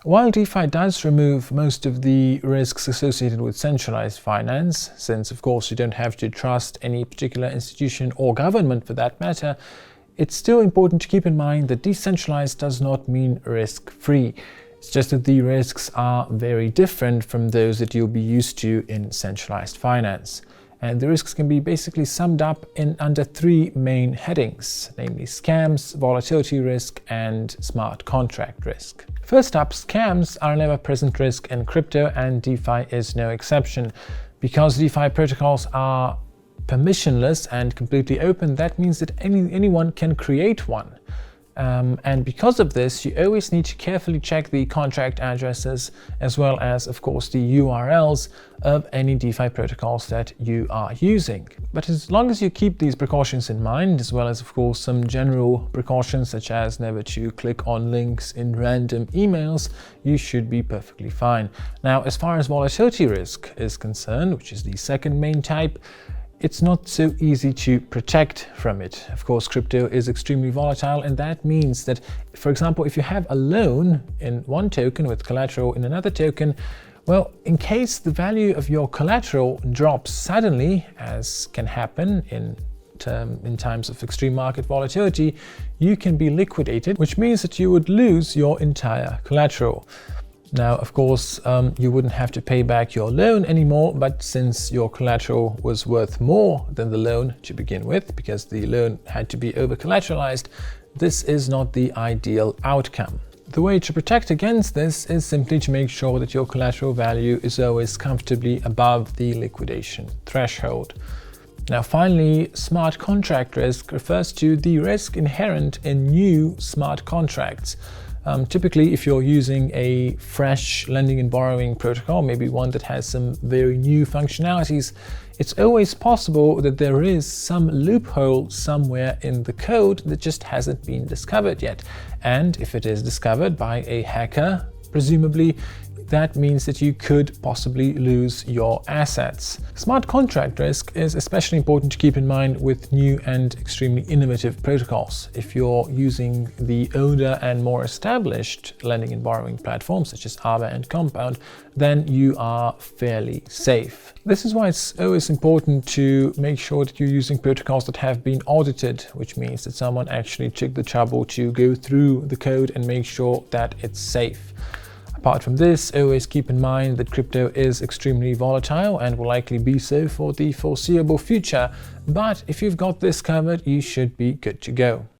While DeFi does remove most of the risks associated with centralized finance, since of course you don't have to trust any particular institution or government for that matter, it's still important to keep in mind that decentralized does not mean risk-free. It's just that the risks are very different from those that you'll be used to in centralized finance. And the risks can be basically summed up in under three main headings, namely scams, volatility risk, and smart contract risk. First up, scams are an ever-present risk in crypto, and DeFi is no exception. Because DeFi protocols are permissionless and completely open, that means that anyone can create one. And because of this, you always need to carefully check the contract addresses as well as, of course, the URLs of any DeFi protocols that you are using. But as long as you keep these precautions in mind, as well as, of course, some general precautions such as never to click on links in random emails, you should be perfectly fine. Now, as far as volatility risk is concerned, which is the second main type, it's not so easy to protect from it. Of course, crypto is extremely volatile, and that means that, for example, if you have a loan in one token with collateral in another token, well, in case the value of your collateral drops suddenly, as can happen in times of extreme market volatility, you can be liquidated, which means that you would lose your entire collateral. Now, of course, you wouldn't have to pay back your loan anymore, but since your collateral was worth more than the loan to begin with, because the loan had to be over-collateralized, this is not the ideal outcome. The way to protect against this is simply to make sure that your collateral value is always comfortably above the liquidation threshold. Now, finally, smart contract risk refers to the risk inherent in new smart contracts. Typically, if you're using a fresh lending and borrowing protocol, maybe one that has some very new functionalities, it's always possible that there is some loophole somewhere in the code that just hasn't been discovered yet. And if it is discovered by a hacker, presumably, that means that you could possibly lose your assets. Smart contract risk is especially important to keep in mind with new and extremely innovative protocols. If you're using the older and more established lending and borrowing platforms such as Aave and Compound, then you are fairly safe. This is why it's always important to make sure that you're using protocols that have been audited, which means that someone actually took the trouble to go through the code and make sure that it's safe. Apart from this, always keep in mind that crypto is extremely volatile and will likely be so for the foreseeable future. But if you've got this covered, you should be good to go.